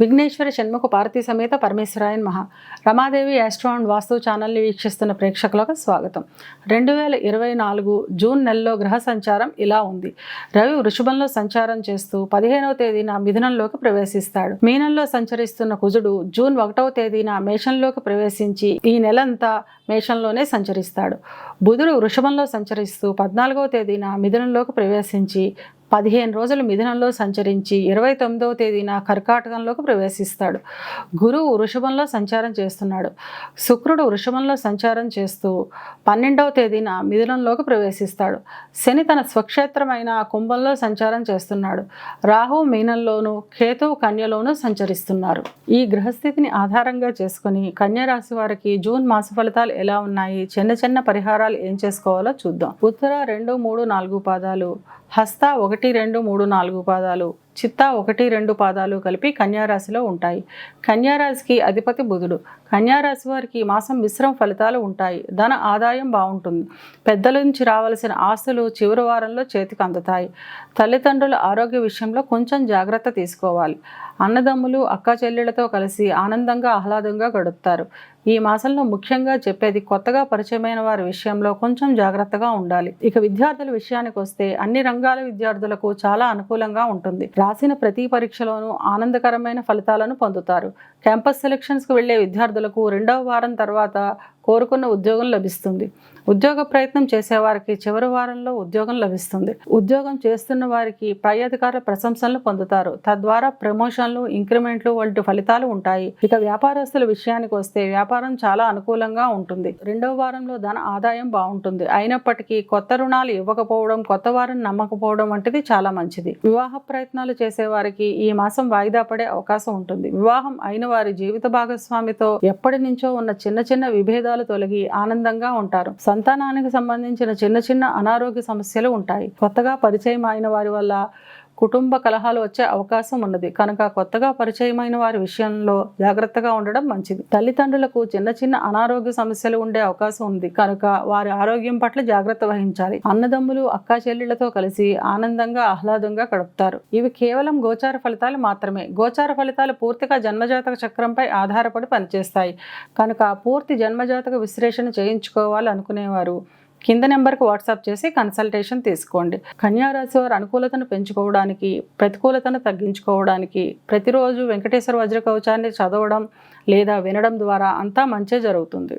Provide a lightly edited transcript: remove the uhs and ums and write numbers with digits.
విఘ్నేశ్వర షణ్ముఖ పార్వతీ సమేత పరమేశ్వరాయ నమః. Ramadevi astro and వాస్తు ఛానల్ని వీక్షిస్తున్న ప్రేక్షకులకు స్వాగతం. 2024 జూన్ నెలలో గ్రహ సంచారం ఇలా ఉంది. రవి వృషభంలో సంచారం చేస్తూ 15వ తేదీన మిథునంలోకి ప్రవేశిస్తాడు. మీనంలో సంచరిస్తున్న కుజుడు జూన్ 1వ తేదీన మేషంలోకి ప్రవేశించి ఈ నెలంతా మేషంలోనే సంచరిస్తాడు. బుధుడు వృషభంలో సంచరిస్తూ 14వ తేదీన మిథునంలోకి ప్రవేశించి 15 రోజులు మిథునంలో సంచరించి 29వ తేదీన కర్కాటకంలోకి ప్రవేశిస్తాడు. గురువు వృషభంలో సంచారం చేస్తున్నాడు. శుక్రుడు వృషభంలో సంచారం చేస్తూ 12వ తేదీన మిథునంలోకి ప్రవేశిస్తాడు. శని తన స్వక్షేత్రమైన కుంభంలో సంచారం చేస్తున్నాడు. రాహు మీనంలోను, కేతువు కన్యలోను సంచరిస్తున్నారు. ఈ గ్రహస్థితిని ఆధారంగా చేసుకుని కన్యా రాశి వారికి జూన్ మాస ఫలితాలు ఎలా ఉన్నాయి, చిన్న చిన్న పరిహారాలు ఏం చేసుకోవాలో చూద్దాం. ఉత్తర 2, 3, 4 పాదాలు, హస్త 1, 2, 3, 4 పాదాలు, చిత్త 1, 2 పాదాలు కలిపి కన్యారాశిలో ఉంటాయి. కన్యారాశికి అధిపతి బుధుడు. కన్యారాశి వారికి ఈ మాసం మిశ్రమ ఫలితాలు ఉంటాయి. ధన ఆదాయం బాగుంటుంది. పెద్దల నుంచి రావాల్సిన ఆస్తులు చివరి వారంలో చేతికి అందుతాయి. తల్లిదండ్రుల ఆరోగ్య విషయంలో కొంచెం జాగ్రత్త తీసుకోవాలి. అన్నదమ్ములు, అక్క చెల్లెళ్లతో కలిసి ఆనందంగా ఆహ్లాదంగా గడుపుతారు. ఈ మాసంలో ముఖ్యంగా చెప్పేది కొత్తగా పరిచయమైన వారి విషయంలో కొంచెం జాగ్రత్తగా ఉండాలి. ఇక విద్యార్థుల విషయానికి వస్తే అన్ని రంగాల విద్యార్థులకు చాలా అనుకూలంగా ఉంటుంది. రాసిన ప్రతి పరీక్షలోనూ ఆనందకరమైన ఫలితాలను పొందుతారు. క్యాంపస్ సెలక్షన్స్కు వెళ్లే విద్యార్థులకు 2వ వారం తర్వాత కోరుకున్న ఉద్యోగం లభిస్తుంది. ఉద్యోగ ప్రయత్నం చేసేవారికి చివరి వారంలో ఉద్యోగం లభిస్తుంది. ఉద్యోగం చేస్తున్న వారికి పై అధికారుల ప్రశంసలు పొందుతారు. తద్వారా ప్రమోషన్లు, ఇంక్రిమెంట్లు వంటి ఫలితాలు ఉంటాయి. ఇక వ్యాపారస్తుల విషయానికి వస్తే వ్యాపారం చాలా అనుకూలంగా ఉంటుంది. 2వ వారంలో ధన ఆదాయం బాగుంటుంది. అయినప్పటికీ కొత్త రుణాలు ఇవ్వకపోవడం, కొత్త వారిని నమ్మకపోవడం వంటిది చాలా మంచిది. వివాహ ప్రయత్నాలు చేసేవారికి ఈ మాసం వాయిదా పడే అవకాశం ఉంటుంది. వివాహం అయిన వారి జీవిత భాగస్వామితో ఎప్పటి నుంచో ఉన్న చిన్న చిన్న విభేదాలు తొలగి ఆనందంగా ఉంటారు. సంతానానికి సంబంధించిన చిన్న చిన్న అనారోగ్య సమస్యలు ఉంటాయి. కొత్తగా పరిచయం అయిన వారి వల్ల కుటుంబ కలహాలు వచ్చే అవకాశం ఉన్నది. కనుక కొత్తగా పరిచయమైన వారి విషయంలో జాగ్రత్తగా ఉండడం మంచిది. తల్లిదండ్రులకు చిన్న చిన్న అనారోగ్య సమస్యలు ఉండే అవకాశం ఉంది. కనుక వారి ఆరోగ్యం పట్ల జాగ్రత్త వహించాలి. అన్నదమ్ములు, అక్కా చెల్లెళ్లతో కలిసి ఆనందంగా ఆహ్లాదంగా గడుపుతారు. ఇవి కేవలం గోచార ఫలితాలు మాత్రమే. గోచార ఫలితాలు పూర్తిగా జన్మజాతక చక్రంపై ఆధారపడి పనిచేస్తాయి. కనుక పూర్తి జన్మజాతక విశ్లేషణ చేయించుకోవాలి అనుకునేవారు కింద నెంబర్కి వాట్సాప్ చేసి కన్సల్టేషన్ తీసుకోండి. కన్యారాశి వారు అనుకూలతను పెంచుకోవడానికి, ప్రతికూలతను తగ్గించుకోవడానికి ప్రతిరోజు వెంకటేశ్వర వజ్ర కవచాన్ని చదవడం లేదా వినడం ద్వారా అంతా మంచి జరుగుతుంది.